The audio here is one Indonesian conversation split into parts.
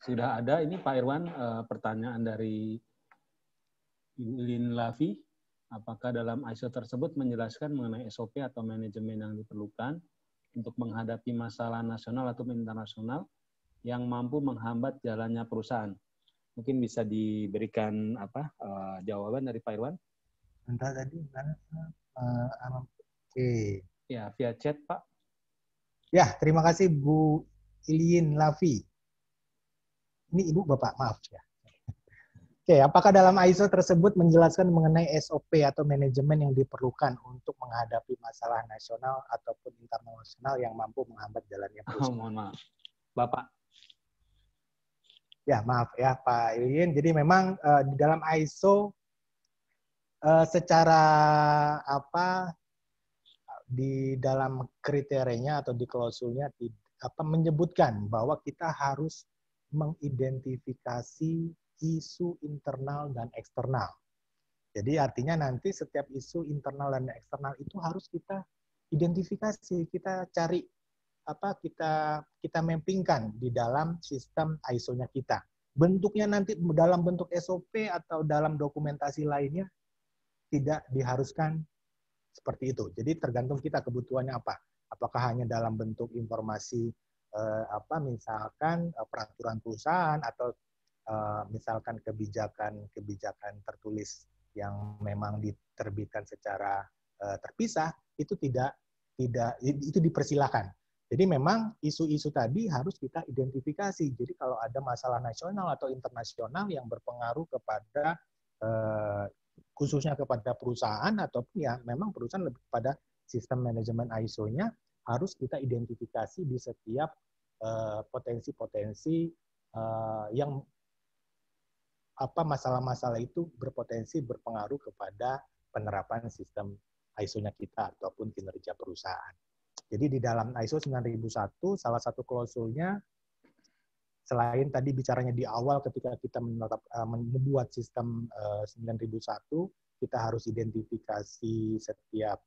Sudah ada ini Pak Irwan pertanyaan dari Lin Lavi. Apakah dalam ISO tersebut menjelaskan mengenai SOP atau manajemen yang diperlukan untuk menghadapi masalah nasional atau internasional yang mampu menghambat jalannya perusahaan? Mungkin bisa diberikan jawaban dari Pak Irwan? Entah tadi mana? Oke. Ya, via chat, Pak. Ya, terima kasih Bu Ilin Lavi. Ini Ibu Bapak, maaf ya. Oke, apakah dalam ISO tersebut menjelaskan mengenai SOP atau manajemen yang diperlukan untuk menghadapi masalah nasional ataupun internasional yang mampu menghambat jalannya perusahaan? Mohon maaf. Bapak. Ya, maaf ya Pak Ilin. Jadi memang di dalam ISO secara di dalam kriterianya atau di klausulnya menyebutkan bahwa kita harus mengidentifikasi isu internal dan eksternal. Jadi artinya nanti setiap isu internal dan eksternal itu harus kita identifikasi, kita cari kita mappingkan di dalam sistem ISO-nya kita. Bentuknya nanti dalam bentuk SOP atau dalam dokumentasi lainnya tidak diharuskan seperti itu. Jadi tergantung kita kebutuhannya apa. Apakah hanya dalam bentuk informasi misalkan peraturan perusahaan atau misalkan kebijakan tertulis yang memang diterbitkan secara terpisah, itu itu dipersilakan. Jadi memang isu-isu tadi harus kita identifikasi. Jadi kalau ada masalah nasional atau internasional yang berpengaruh kepada khususnya kepada perusahaan ataupun ya memang perusahaan lebih pada sistem manajemen ISO-nya harus kita identifikasi di setiap potensi-potensi yang masalah-masalah itu berpotensi berpengaruh kepada penerapan sistem ISO-nya kita ataupun kinerja perusahaan. Jadi di dalam ISO 9001 salah satu klausulnya selain tadi bicaranya di awal ketika kita membuat sistem 9001, kita harus identifikasi setiap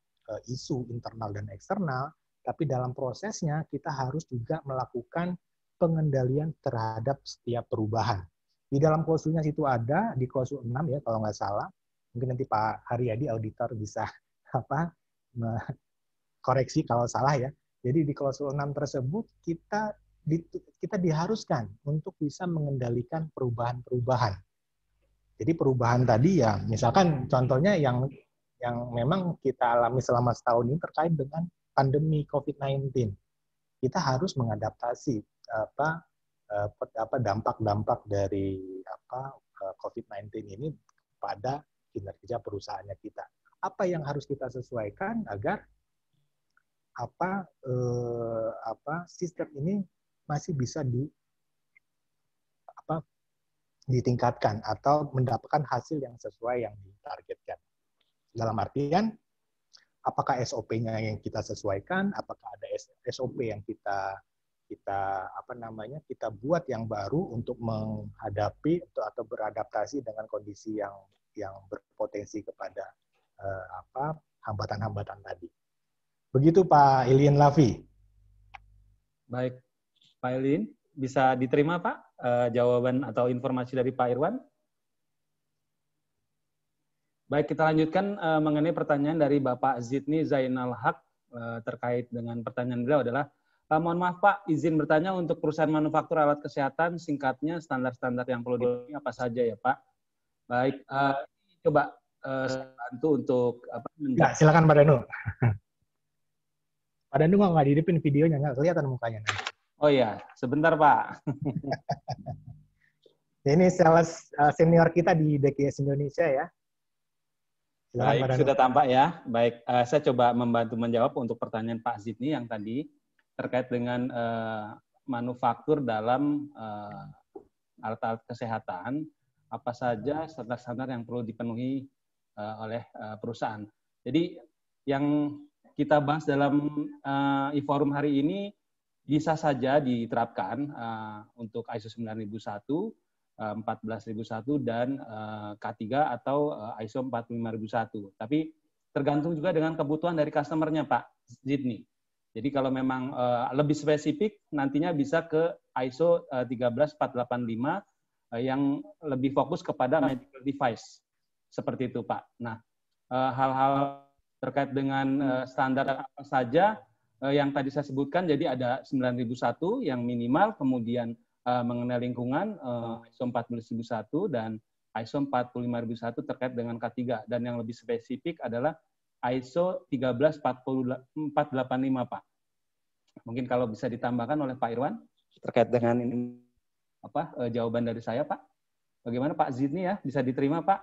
isu internal dan eksternal, tapi dalam prosesnya kita harus juga melakukan pengendalian terhadap setiap perubahan. Di dalam klausulnya situ ada, di klausul 6 ya kalau nggak salah, mungkin nanti Pak Haryadi auditor bisa koreksi kalau salah ya. Jadi di klausul 6 tersebut kita diharuskan untuk bisa mengendalikan perubahan-perubahan. Jadi perubahan tadi ya, misalkan contohnya yang memang kita alami selama setahun ini terkait dengan pandemi COVID-19. Kita harus mengadaptasi dampak-dampak dari COVID-19 ini pada kinerja perusahaannya kita. Apa yang harus kita sesuaikan agar sistem ini masih bisa ditingkatkan atau mendapatkan hasil yang sesuai yang ditargetkan. Dalam artian, apakah SOP-nya yang kita sesuaikan, apakah ada SOP yang kita buat yang baru untuk menghadapi atau beradaptasi dengan kondisi yang berpotensi kepada hambatan-hambatan tadi. Begitu Pak Ilin Lavi. Baik, Pak Ilin, bisa diterima Pak jawaban atau informasi dari Pak Irwan? Baik, kita lanjutkan mengenai pertanyaan dari Bapak Zidni Zainal Haq terkait dengan pertanyaan beliau adalah, mohon maaf Pak, izin bertanya untuk perusahaan manufaktur alat kesehatan, singkatnya standar-standar yang perlu dipenuhi apa saja ya Pak? Baik, coba saya bantu untuk ya, silakan Pak Danu. Pak Danu nggak dihidupin videonya, nggak kelihatan mukanya. Oh iya, sebentar Pak. Ini sales senior kita di DKS Indonesia ya. Silakan, baik, sudah tampak ya. Baik, saya coba membantu menjawab untuk pertanyaan Pak Zidni yang tadi terkait dengan manufaktur dalam alat-alat kesehatan, apa saja standar-standar yang perlu dipenuhi oleh perusahaan. Jadi yang kita bahas dalam e-forum hari ini bisa saja diterapkan untuk ISO 9001, 14001 dan K3 atau ISO 45001. Tapi tergantung juga dengan kebutuhan dari customer-nya Pak Zidni. Jadi kalau memang lebih spesifik, nantinya bisa ke ISO 13485 yang lebih fokus kepada medical device. Seperti itu, Pak. Nah, hal-hal terkait dengan standar apa saja yang tadi saya sebutkan, jadi ada 9001 yang minimal, kemudian mengenai lingkungan ISO 14001 dan ISO 45001 terkait dengan K3. Dan yang lebih spesifik adalah ISO 13485, Pak. Mungkin kalau bisa ditambahkan oleh Pak Irwan terkait dengan ini jawaban dari saya, Pak. Bagaimana Pak Zidni ya? Bisa diterima, Pak?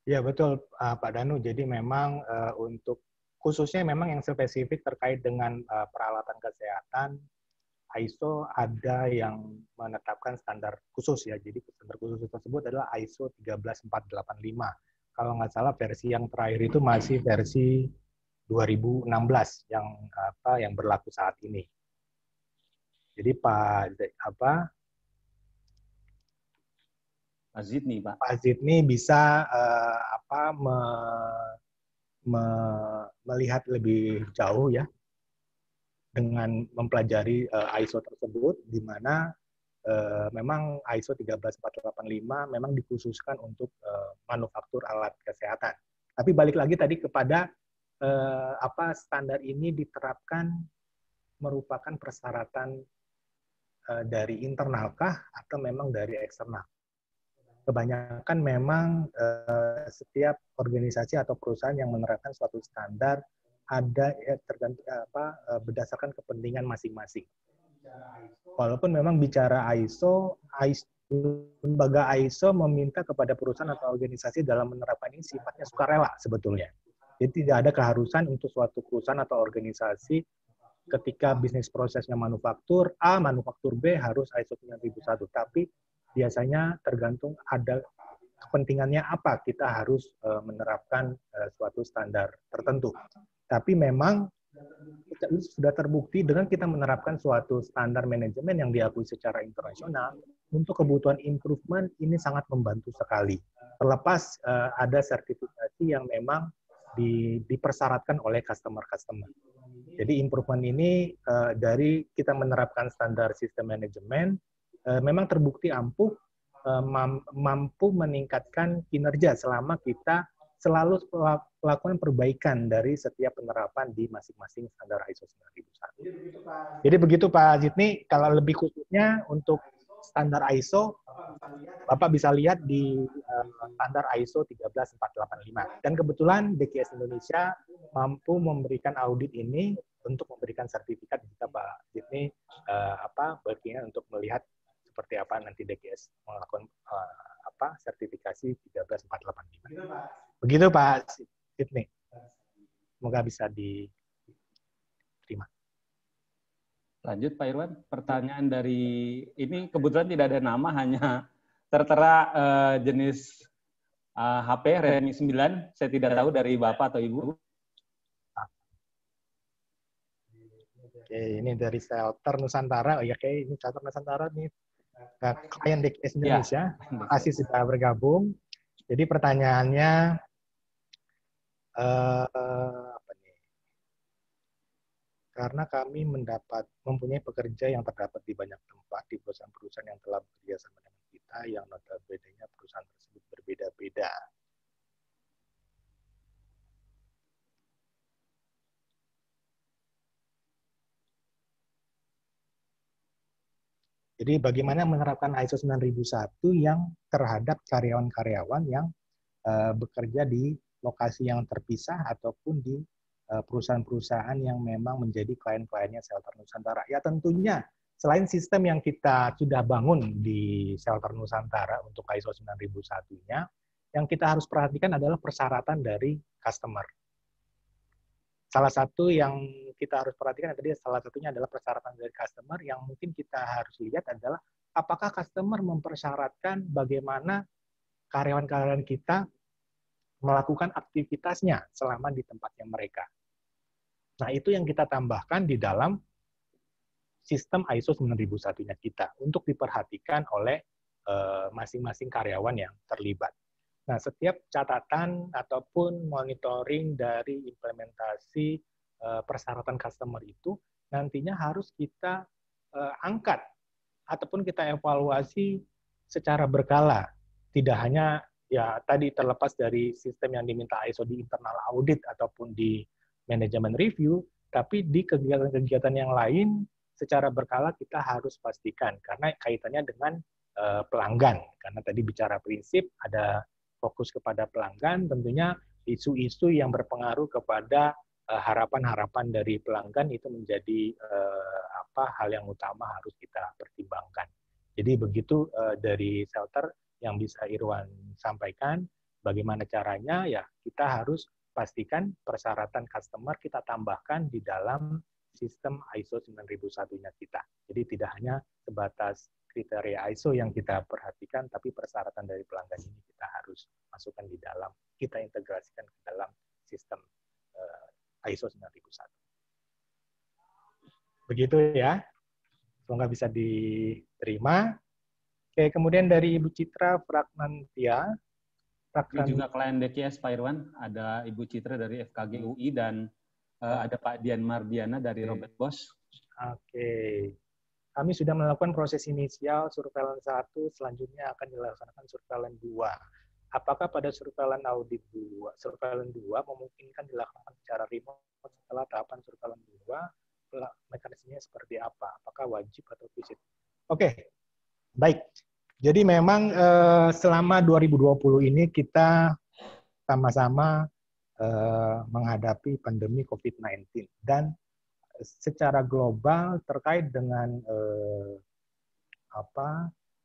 Ya, betul, Pak Danu. Jadi memang untuk khususnya memang yang spesifik terkait dengan peralatan kesehatan, ISO ada yang menetapkan standar khusus ya. Jadi standar khusus tersebut adalah ISO 13485. Kalau nggak salah versi yang terakhir itu masih versi 2016 yang berlaku saat ini. Jadi Pak Zidni, Pak. Pak Zidni bisa melihat lebih jauh ya dengan mempelajari ISO tersebut, di mana memang ISO 13485 memang dikhususkan untuk manufaktur alat kesehatan. Tapi balik lagi tadi kepada standar ini diterapkan merupakan persyaratan dari internalkah atau memang dari eksternal. Kebanyakan memang setiap organisasi atau perusahaan yang menerapkan suatu standar ada tergantung berdasarkan kepentingan masing-masing. Walaupun memang bicara ISO, lembaga ISO meminta kepada perusahaan atau organisasi dalam menerapkan ini sifatnya sukarela sebetulnya. Jadi tidak ada keharusan untuk suatu perusahaan atau organisasi ketika bisnis prosesnya manufaktur A, manufaktur B harus ISO 9001. Tapi biasanya tergantung ada kepentingannya apa kita harus menerapkan suatu standar tertentu. Tapi memang sudah terbukti dengan kita menerapkan suatu standar manajemen yang diakui secara internasional, untuk kebutuhan improvement ini sangat membantu sekali. Terlepas ada sertifikasi yang memang dipersyaratkan oleh customer-customer. Jadi improvement ini dari kita menerapkan standar sistem manajemen, memang terbukti mampu meningkatkan kinerja selama kita selalu melakukan perbaikan dari setiap penerapan di masing-masing standar ISO 9001. Jadi begitu Pak Zidni, kalau lebih khususnya untuk standar ISO, Bapak bisa lihat di standar ISO 13485. Dan kebetulan DKS Indonesia mampu memberikan audit ini untuk memberikan sertifikat jika Pak Zidni berkeinginan untuk melihat seperti apa nanti DKS melakukan sertifikasi 13485. Begitu Pak Zidni. Semoga bisa diterima. Lanjut Pak Irwan, pertanyaan dari ini kebetulan tidak ada nama, hanya tertera jenis HP Redmi 9. Saya tidak tahu dari Bapak atau Ibu. Oke, ini dari Shelter Nusantara. Oh ya, oke, ini Shelter Nusantara nih. Klien DKS Indonesia. Terima kasih sudah bergabung. Jadi pertanyaannya karena kami mempunyai pekerja yang terdapat di banyak tempat di perusahaan-perusahaan yang telah bekerja sama dengan kita, yang notabene perusahaan tersebut berbeda-beda. Jadi bagaimana menerapkan ISO 9001 yang terhadap karyawan-karyawan yang bekerja di lokasi yang terpisah ataupun di perusahaan-perusahaan yang memang menjadi klien-kliennya Shelter Nusantara. Ya tentunya selain sistem yang kita sudah bangun di Shelter Nusantara untuk ISO 9001-nya, yang kita harus perhatikan adalah persyaratan dari customer. Salah satu yang kita harus perhatikan salah satunya adalah persyaratan dari customer, yang mungkin kita harus lihat adalah apakah customer mempersyaratkan bagaimana karyawan-karyawan kita melakukan aktivitasnya selama di tempatnya mereka. Nah, itu yang kita tambahkan di dalam sistem ISO 9001-nya kita untuk diperhatikan oleh masing-masing karyawan yang terlibat. Nah, setiap catatan ataupun monitoring dari implementasi persyaratan customer itu nantinya harus kita angkat ataupun kita evaluasi secara berkala. Tidak hanya ya tadi terlepas dari sistem yang diminta ISO di internal audit ataupun di manajemen review, tapi di kegiatan-kegiatan yang lain secara berkala kita harus pastikan karena kaitannya dengan pelanggan. Karena tadi bicara prinsip ada fokus kepada pelanggan, tentunya isu-isu yang berpengaruh kepada harapan-harapan dari pelanggan itu menjadi hal yang utama harus kita pertimbangkan. Jadi begitu dari Shelter yang bisa Irwan sampaikan, bagaimana caranya ya kita harus pastikan persyaratan customer kita tambahkan di dalam sistem ISO 9001-nya kita. Jadi tidak hanya sebatas kriteria ISO yang kita perhatikan, tapi persyaratan dari pelanggan ini kita harus masukkan di dalam, kita integrasikan ke dalam sistem ISO 9001. Begitu ya. Semoga bisa diterima. Oke, kemudian dari Ibu Citra Pragnantia. Ini juga klien DKS Pak Irwan, ada Ibu Citra dari FKG UI dan ada Pak Dian Mardiana dari Robert Bosch. Oke. Kami sudah melakukan proses inisial surveillance 1, selanjutnya akan dilaksanakan surveillance 2. Apakah pada surveillance audit 2, surveillance 2 memungkinkan dilaksanakan secara remote setelah tahapan surveillance 2, mekanismenya seperti apa? Apakah wajib atau visit? Oke, baik. Jadi memang selama 2020 ini kita sama-sama menghadapi pandemi COVID-19 dan secara global terkait dengan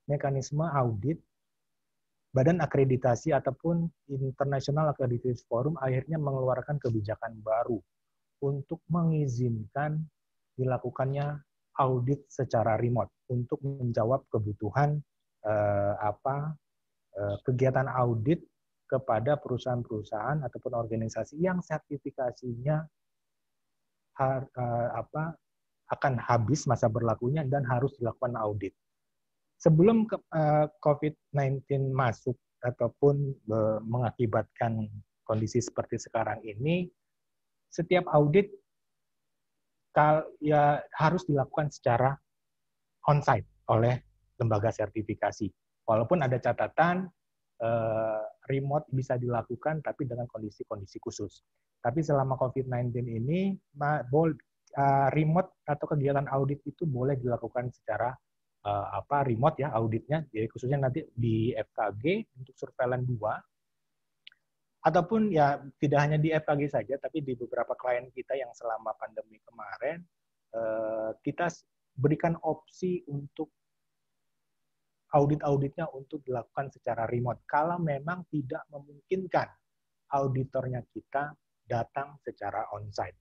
mekanisme audit, Badan Akreditasi ataupun International Accreditation Forum akhirnya mengeluarkan kebijakan baru untuk mengizinkan dilakukannya audit secara remote untuk menjawab kebutuhan kegiatan audit kepada perusahaan-perusahaan ataupun organisasi yang sertifikasinya akan habis masa berlakunya dan harus dilakukan audit. Sebelum COVID-19 masuk ataupun mengakibatkan kondisi seperti sekarang ini, setiap audit ya harus dilakukan secara on-site oleh lembaga sertifikasi. Walaupun ada catatan remote bisa dilakukan, tapi dengan kondisi-kondisi khusus. Tapi selama COVID-19 ini, remote atau kegiatan audit itu boleh dilakukan secara remote ya auditnya, jadi khususnya nanti di FKG untuk surveillance 2, ataupun ya tidak hanya di FKG saja, tapi di beberapa klien kita yang selama pandemi kemarin, kita berikan opsi untuk audit-auditnya untuk dilakukan secara remote, kalau memang tidak memungkinkan auditornya kita datang secara on-site.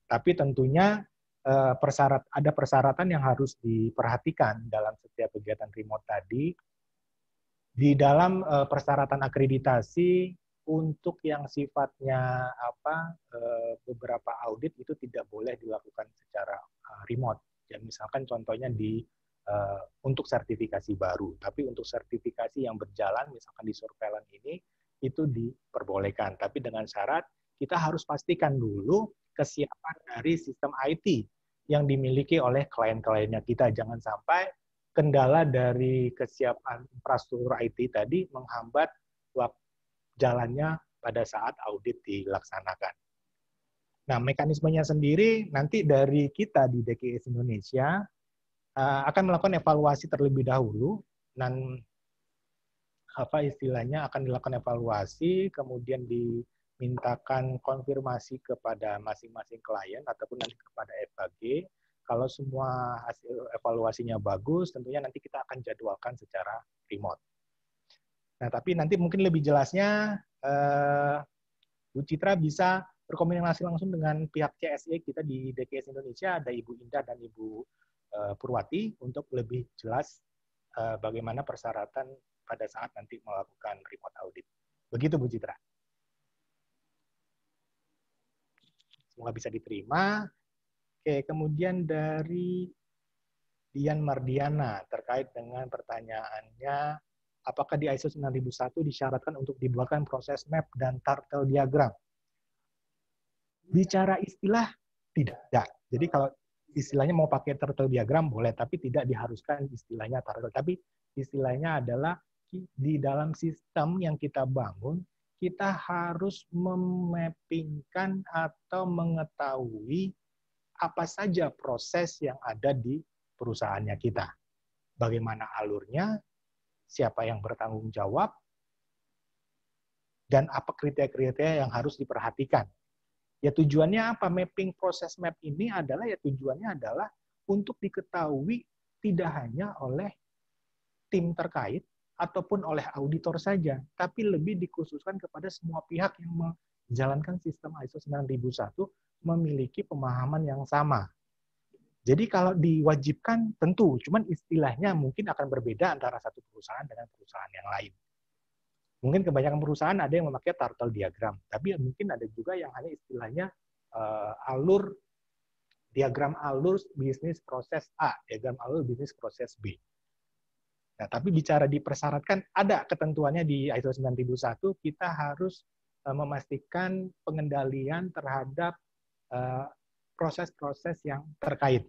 Tapi tentunya ada persyaratan yang harus diperhatikan dalam setiap kegiatan remote tadi. Di dalam persyaratan akreditasi untuk yang sifatnya beberapa audit itu tidak boleh dilakukan secara remote. Ya, misalkan contohnya untuk sertifikasi baru, tapi untuk sertifikasi yang berjalan, misalkan di surveillance ini, itu diperbolehkan. Tapi dengan syarat kita harus pastikan dulu kesiapan dari sistem IT yang dimiliki oleh klien-kliennya kita. Jangan sampai kendala dari kesiapan infrastruktur IT tadi menghambat jalannya pada saat audit dilaksanakan. Nah, mekanismenya sendiri nanti dari kita di DKS Indonesia akan melakukan evaluasi terlebih dahulu, dan istilahnya akan dilakukan evaluasi, kemudian dimintakan konfirmasi kepada masing-masing klien ataupun nanti kepada FKG. Kalau semua hasil evaluasinya bagus, tentunya nanti kita akan jadwalkan secara remote. Nah, tapi nanti mungkin lebih jelasnya Bu Citra bisa berkomunikasi langsung dengan pihak CSE kita di DKS Indonesia, ada Ibu Indah dan Ibu Purwati untuk lebih jelas bagaimana persyaratan pada saat nanti melakukan remote audit. Begitu Bu Citra. Semoga bisa diterima. Oke, kemudian dari Dian Mardiana terkait dengan pertanyaannya, apakah di ISO 9001 disyaratkan untuk dibuatkan proses map dan turtle diagram? Bicara istilah, tidak. Jadi kalau istilahnya mau pakai turtle diagram boleh, tapi tidak diharuskan istilahnya turtle. Tapi istilahnya adalah di dalam sistem yang kita bangun, kita harus memappingkan atau mengetahui apa saja proses yang ada di perusahaannya kita. Bagaimana alurnya, siapa yang bertanggung jawab, dan apa kriteria-kriteria yang harus diperhatikan. Ya tujuannya apa? Mapping proses map ini adalah ya tujuannya adalah untuk diketahui tidak hanya oleh tim terkait ataupun oleh auditor saja, tapi lebih dikhususkan kepada semua pihak yang menjalankan sistem ISO 9001 memiliki pemahaman yang sama. Jadi kalau diwajibkan tentu, cuman istilahnya mungkin akan berbeda antara satu perusahaan dengan perusahaan yang lain. Mungkin kebanyakan perusahaan ada yang memakai turtle diagram, tapi mungkin ada juga yang hanya istilahnya diagram alur bisnis proses A, diagram alur bisnis proses B. Nah, tapi bicara dipersyaratkan, ada ketentuannya di ISO 9001, kita harus memastikan pengendalian terhadap proses-proses yang terkait.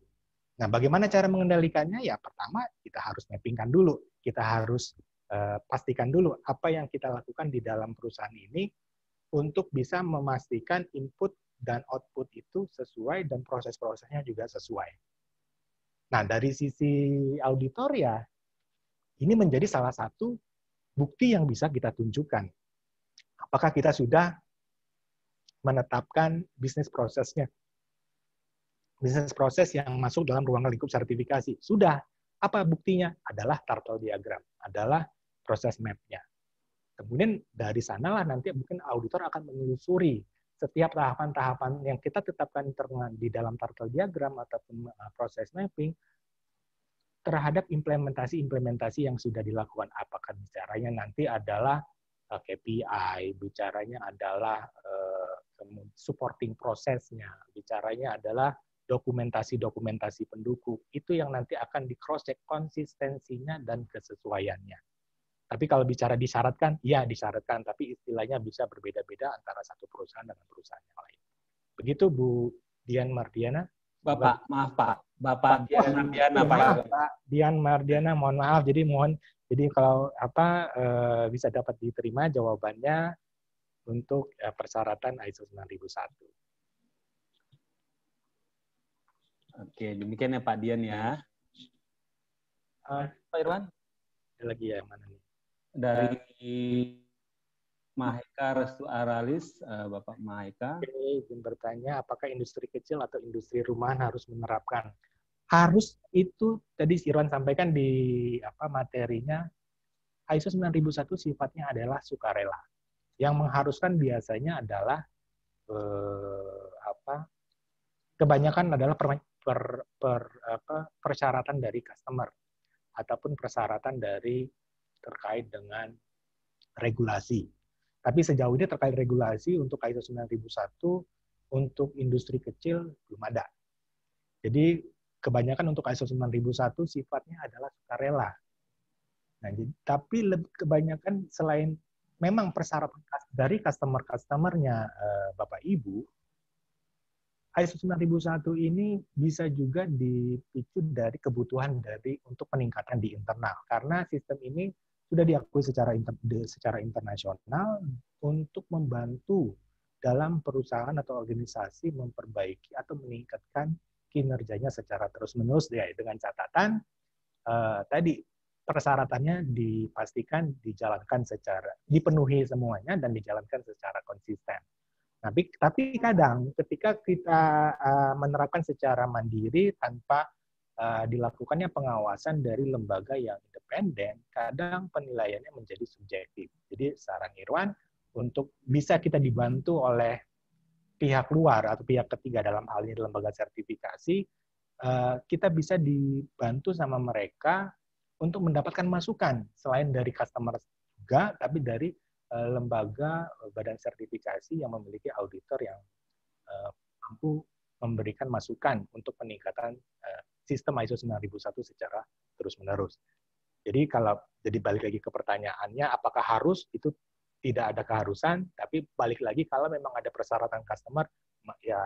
Nah, bagaimana cara mengendalikannya? Ya, pertama, kita harus mappingkan dulu. Kita harus pastikan dulu apa yang kita lakukan di dalam perusahaan ini untuk bisa memastikan input dan output itu sesuai dan proses-prosesnya juga sesuai. Nah, dari sisi auditor ya, ini menjadi salah satu bukti yang bisa kita tunjukkan. Apakah kita sudah menetapkan bisnis prosesnya? Bisnis proses yang masuk dalam ruang lingkup sertifikasi. Sudah. Apa buktinya? Adalah turtle diagram, adalah proses map-nya. Kemudian dari sanalah nanti mungkin auditor akan menelusuri setiap tahapan-tahapan yang kita tetapkan di dalam turtle diagram ataupun proses mapping terhadap implementasi-implementasi yang sudah dilakukan. Apakah bicaranya nanti adalah KPI, bicaranya adalah supporting prosesnya, bicaranya adalah dokumentasi-dokumentasi pendukung. Itu yang nanti akan di-cross-check konsistensinya dan kesesuaiannya. Tapi kalau bicara disyaratkan, ya disyaratkan, tapi istilahnya bisa berbeda-beda antara satu perusahaan dengan perusahaan yang lain. Begitu Bu Dian Mardiana. Bapak, maaf Pak. Bapak Dian Mardiana, Pak. Maaf Pak Dian Mardiana, mohon maaf. Jadi kalau bisa dapat diterima jawabannya untuk persyaratan ISO 9001. Oke, demikian ya Pak Dian ya. Pak Irwan? Ada lagi ya, mana nih? Dari Maheka Restu Aralis, Bapak Maheka. Oke, izin bertanya, apakah industri kecil atau industri rumahan harus menerapkan? Harus, itu tadi si Irwan sampaikan di materinya, ISO 9001 sifatnya adalah sukarela. Yang mengharuskan biasanya adalah kebanyakan adalah persyaratan dari customer ataupun persyaratan dari terkait dengan regulasi. Tapi sejauh ini terkait regulasi untuk ISO 9001 untuk industri kecil belum ada. Jadi kebanyakan untuk ISO 9001 sifatnya adalah sukarela. Nah, tapi kebanyakan selain memang persyaratan dari customer-customernya Bapak Ibu, ISO 9001 ini bisa juga dipicu dari kebutuhan untuk peningkatan di internal. Karena sistem ini sudah diakui secara internasional untuk membantu dalam perusahaan atau organisasi memperbaiki atau meningkatkan kinerjanya secara terus-menerus ya, dengan catatan tadi persyaratannya dipastikan dipenuhi semuanya dan dijalankan secara konsisten. Tapi kadang ketika kita menerapkan secara mandiri tanpa dilakukannya pengawasan dari lembaga yang independen, kadang penilaiannya menjadi subjektif. Jadi saran Irwan, untuk bisa kita dibantu oleh pihak luar atau pihak ketiga dalam hal ini lembaga sertifikasi, kita bisa dibantu sama mereka untuk mendapatkan masukan selain dari customer juga, tapi dari lembaga badan sertifikasi yang memiliki auditor yang mampu memberikan masukan untuk peningkatan sistem ISO 9001 secara terus-menerus. Jadi balik lagi ke pertanyaannya, apakah harus? Itu tidak ada keharusan, tapi balik lagi kalau memang ada persyaratan customer, ya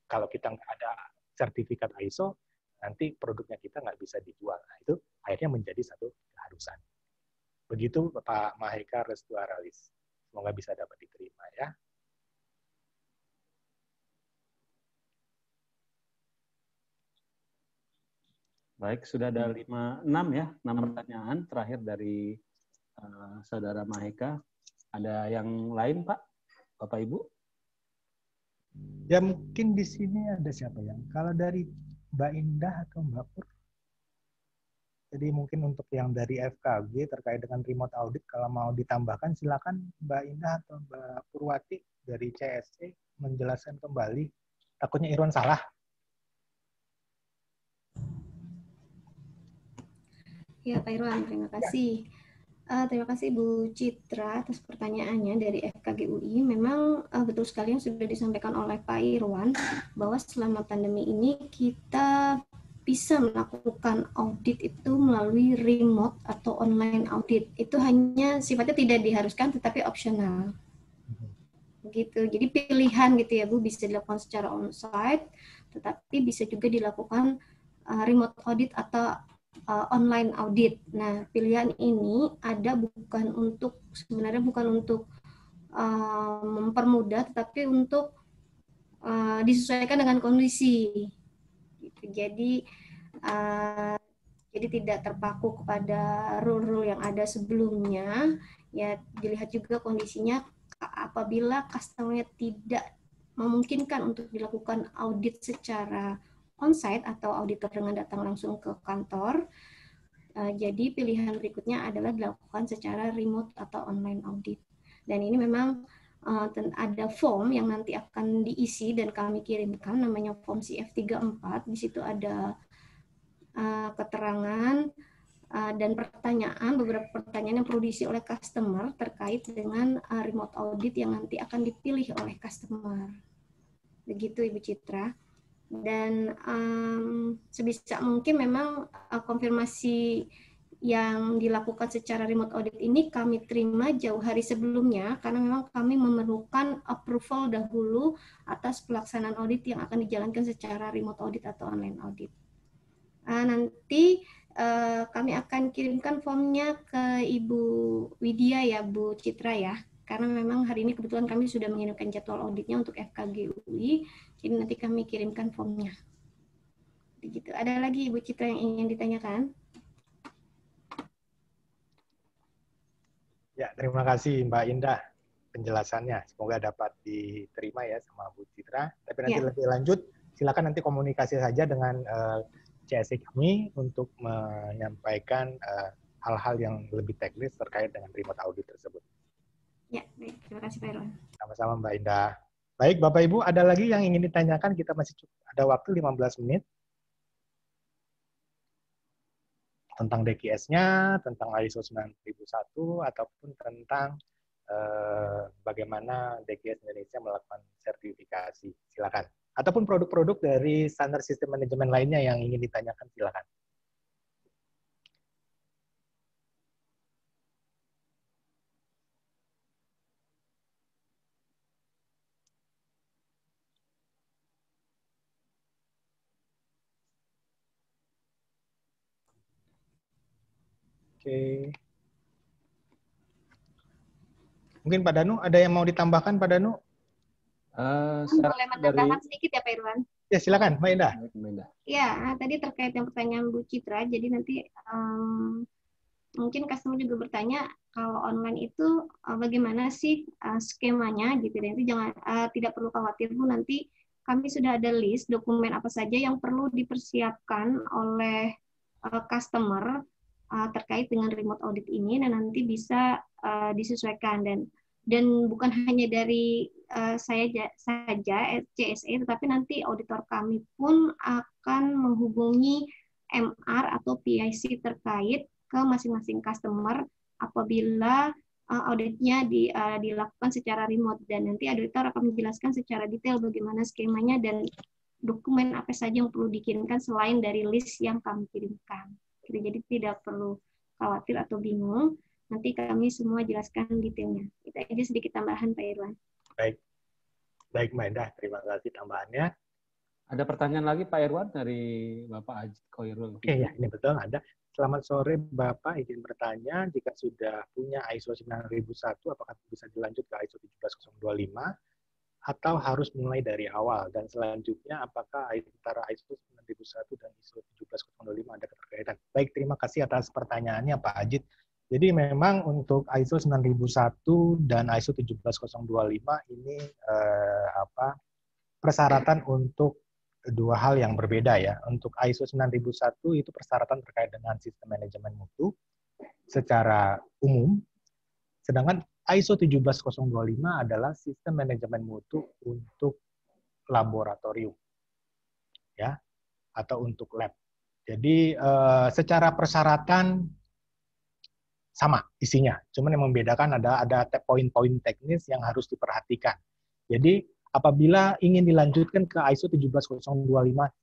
kalau kita nggak ada sertifikat ISO, nanti produknya kita nggak bisa dijual. Nah, itu akhirnya menjadi satu keharusan. Begitu Pak Maheka Restuaralis. Semoga bisa dapat diterima ya. Baik, sudah ada 6 ya, 6 pertanyaan terakhir dari Saudara Maheka. Ada yang lain, Pak? Bapak Ibu? Ya mungkin di sini ada siapa yang? Kalau dari Mbak Indah atau Mbak Pur? Jadi mungkin untuk yang dari FKG terkait dengan remote audit, kalau mau ditambahkan silakan Mbak Indah atau Mbak Purwati dari CSE menjelaskan kembali. Takutnya Irwan salah. Ya, Pak Irwan, terima kasih. Terima kasih Bu Citra atas pertanyaannya dari FKG UI. Memang betul sekali yang sudah disampaikan oleh Pak Irwan bahwa selama pandemi ini kita bisa melakukan audit itu melalui remote atau online audit. Itu hanya sifatnya tidak diharuskan tetapi opsional. Begitu. Jadi pilihan gitu ya Bu, bisa dilakukan secara on-site tetapi bisa juga dilakukan remote audit atau online audit. Nah, pilihan ini ada sebenarnya bukan untuk mempermudah, tetapi untuk disesuaikan dengan kondisi. Gitu. Jadi tidak terpaku kepada rule-rule yang ada sebelumnya. Ya, dilihat juga kondisinya apabila customer-nya tidak memungkinkan untuk dilakukan audit secara on-site atau auditor dengan datang langsung ke kantor. Jadi pilihan berikutnya adalah dilakukan secara remote atau online audit. Dan ini memang ada form yang nanti akan diisi dan kami kirimkan, namanya form CF34. Di situ ada keterangan dan beberapa pertanyaan yang perlu diisi oleh customer terkait dengan remote audit yang nanti akan dipilih oleh customer. Begitu Ibu Citra. Dan sebisa mungkin memang konfirmasi yang dilakukan secara remote audit ini kami terima jauh hari sebelumnya, karena memang kami memerlukan approval dahulu atas pelaksanaan audit yang akan dijalankan secara remote audit atau online audit. Nanti kami akan kirimkan formnya ke Ibu Widya ya, Bu Citra ya, karena memang hari ini kebetulan kami sudah mengirimkan jadwal auditnya untuk FKG UI, jadi nanti kami kirimkan formnya. Begitu. Ada lagi Ibu Citra yang ingin ditanyakan? Ya, terima kasih Mbak Indah penjelasannya. Semoga dapat diterima ya sama Bu Citra. Tapi nanti lebih lanjut, silakan nanti komunikasi saja dengan CSE kami untuk menyampaikan hal-hal yang lebih teknis terkait dengan remote audit tersebut. Ya, baik. Terima kasih Pak Irwan. Sama-sama Mbak Indah. Baik, Bapak Ibu, ada lagi yang ingin ditanyakan? Kita masih ada waktu 15 menit. Tentang DQS-nya, tentang ISO 9001, ataupun tentang bagaimana DQS Indonesia melakukan sertifikasi. Silakan. Ataupun produk-produk dari standar sistem manajemen lainnya yang ingin ditanyakan, silakan. Oke. Mungkin Pak Danu, ada yang mau ditambahkan Pak Danu? Boleh menambahkan sedikit ya Pak Irwan? Ya silakan, Mbak Indah. Ya, tadi terkait yang pertanyaan Bu Citra, jadi nanti mungkin customer juga bertanya kalau online itu bagaimana sih skemanya gitu. Nanti tidak perlu khawatir Bu, nanti kami sudah ada list dokumen apa saja yang perlu dipersiapkan oleh customer terkait dengan remote audit ini, dan nanti bisa disesuaikan dan bukan hanya dari saya saja CSE, tetapi nanti auditor kami pun akan menghubungi MR atau PIC terkait ke masing-masing customer apabila auditnya dilakukan secara remote, dan nanti auditor akan menjelaskan secara detail bagaimana skemanya dan dokumen apa saja yang perlu dikirimkan selain dari list yang kami kirimkan. Jadi tidak perlu khawatir atau bingung, nanti kami semua jelaskan detailnya. Itu aja sedikit tambahan Pak Irwan. Baik, baik Mbak Endah, terima kasih tambahannya. Ada pertanyaan lagi Pak Irwan dari Bapak Ajit Khoirul. Oke ya, ini betul ada. Selamat sore Bapak, izin bertanya, jika sudah punya ISO 9001, apakah bisa dilanjut ke ISO 17025 atau harus mulai dari awal? Dan selanjutnya, apakah antara ISO 9001 dan ISO 17025 ada keterkaitan? Baik, terima kasih atas pertanyaannya Pak Ajit. Jadi memang untuk ISO 9001 dan ISO 17025 ini persyaratan untuk dua hal yang berbeda ya. Untuk ISO 9001 itu persyaratan terkait dengan sistem manajemen mutu secara umum. Sedangkan ISO 17025 adalah sistem manajemen mutu untuk laboratorium. Ya, atau untuk lab. Jadi secara persyaratan sama isinya. Cuman yang membedakan ada poin-poin teknis yang harus diperhatikan. Jadi apabila ingin dilanjutkan ke ISO 17025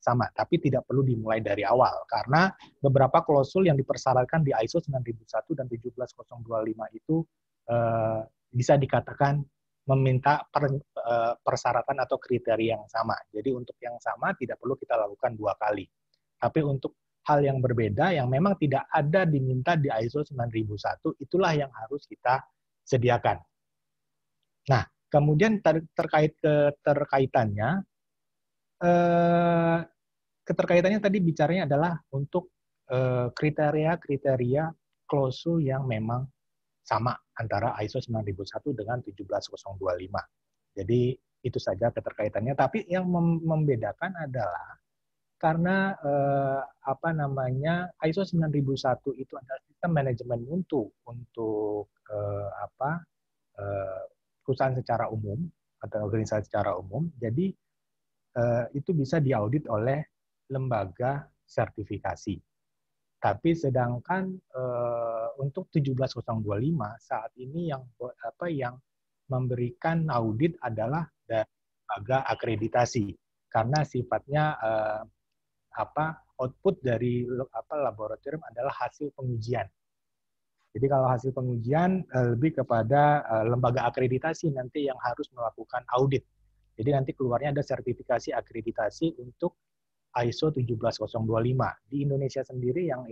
sama, tapi tidak perlu dimulai dari awal karena beberapa klausul yang dipersyaratkan di ISO 9001 dan 17025 itu bisa dikatakan meminta persyaratan atau kriteria yang sama. Jadi untuk yang sama tidak perlu kita lakukan 2 kali. Tapi untuk hal yang berbeda yang memang tidak ada diminta di ISO 9001, itulah yang harus kita sediakan. Nah, kemudian terkait keterkaitannya, keterkaitannya tadi bicaranya adalah untuk kriteria-kriteria klausul yang memang sama antara ISO 9001 dengan 17025. Jadi itu saja keterkaitannya. Tapi yang membedakan adalah karena ISO 9001 itu adalah sistem manajemen mutu untuk perusahaan secara umum atau organisasi secara umum. Jadi itu bisa diaudit oleh lembaga sertifikasi. Tapi sedangkan untuk 17025 saat ini yang memberikan audit adalah dari lembaga akreditasi karena sifatnya output dari laboratorium adalah hasil pengujian. Jadi kalau hasil pengujian lebih kepada lembaga akreditasi nanti yang harus melakukan audit. Jadi nanti keluarnya ada sertifikasi akreditasi untuk ISO 17025. Di Indonesia sendiri yang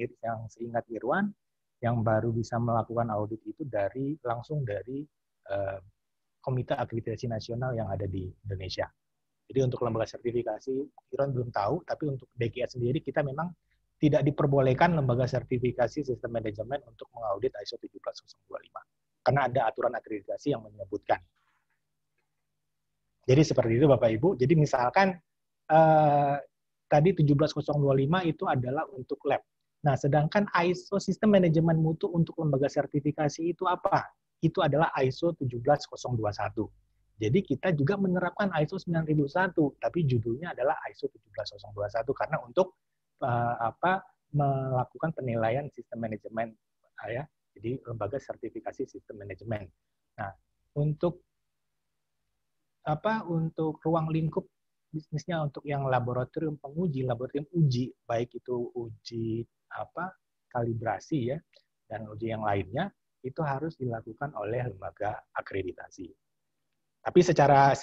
seingat Irwan, yang baru bisa melakukan audit itu langsung dari Komite Akreditasi Nasional yang ada di Indonesia. Jadi untuk lembaga sertifikasi, Irwan belum tahu, tapi untuk DGS sendiri kita memang tidak diperbolehkan lembaga sertifikasi sistem manajemen untuk mengaudit ISO 17025. Karena ada aturan akreditasi yang menyebutkan. Jadi seperti itu Bapak Ibu. Jadi misalkan tadi 17025 itu adalah untuk lab. Nah, sedangkan ISO sistem manajemen mutu untuk lembaga sertifikasi itu apa? Itu adalah ISO 17021. Jadi kita juga menerapkan ISO 9001, tapi judulnya adalah ISO 17021 karena untuk melakukan penilaian sistem manajemen ya. Jadi lembaga sertifikasi sistem manajemen. Nah, untuk ruang lingkup bisnisnya untuk yang laboratorium penguji, laboratorium uji, baik itu uji kalibrasi ya dan uji yang lainnya itu harus dilakukan oleh lembaga akreditasi. Tapi secara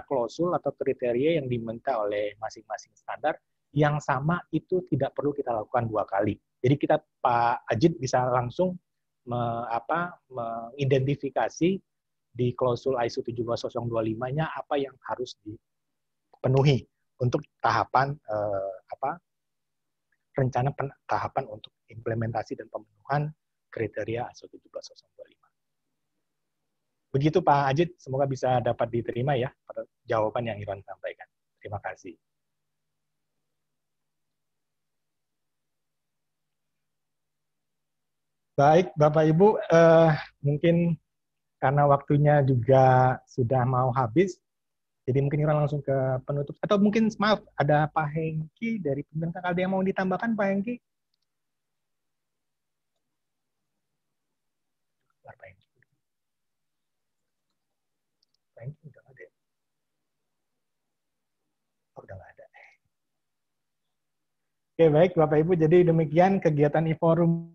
klausul atau kriteria yang diminta oleh masing-masing standar yang sama itu tidak perlu kita lakukan 2 kali. Jadi kita Pak Ajit bisa langsung mengidentifikasi di klausul ISO 17025-nya apa yang harus dipenuhi untuk tahapan rencana tahapan untuk implementasi dan pemenuhan kriteria ISO 17025. Begitu Pak Ajit, semoga bisa dapat diterima ya pada jawaban yang Irwan sampaikan. Terima kasih. Baik, Bapak Ibu, mungkin karena waktunya juga sudah mau habis, jadi mungkin Irwan langsung ke penutup. Atau mungkin, maaf, ada Pak Hengki dari pemerintah. Ada yang mau ditambahkan, Pak Hengki? Pak Hengki. Pak Hengki udah ada. Oh, udah nggak ada. Oke, baik Bapak Ibu. Jadi demikian kegiatan e-forum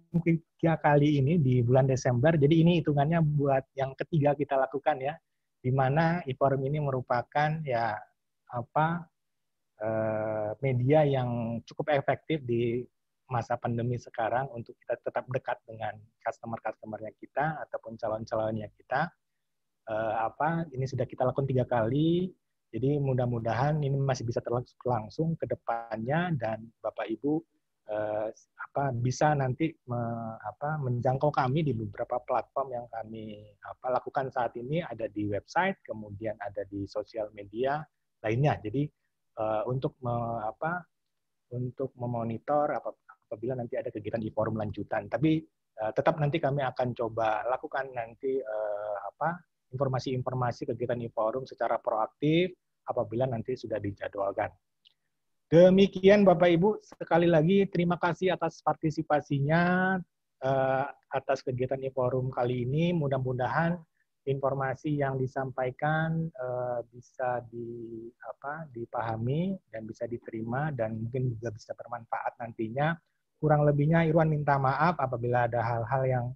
kali ini di bulan Desember. Jadi ini hitungannya buat yang ketiga kita lakukan ya, di mana e-forum ini merupakan ya media yang cukup efektif di masa pandemi sekarang untuk kita tetap dekat dengan customer-customernya kita ataupun calon-calonnya kita. Ini sudah kita lakukan 3 kali. Jadi mudah-mudahan ini masih bisa terlangsung ke depannya dan Bapak Ibu bisa nanti menjangkau kami di beberapa platform yang kami lakukan saat ini, ada di website, kemudian ada di sosial media lainnya. Jadi untuk memonitor apabila nanti ada kegiatan e-forum lanjutan. Tapi tetap nanti kami akan coba lakukan nanti informasi-informasi kegiatan e-forum secara proaktif apabila nanti sudah dijadwalkan. Demikian Bapak Ibu, sekali lagi terima kasih atas partisipasinya atas kegiatan e-forum kali ini. Mudah-mudahan informasi yang disampaikan bisa dipahami dan bisa diterima dan mungkin juga bisa bermanfaat nantinya. Kurang lebihnya Irwan minta maaf apabila ada hal-hal yang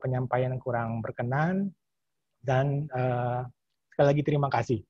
penyampaian kurang berkenan. Dan sekali lagi terima kasih.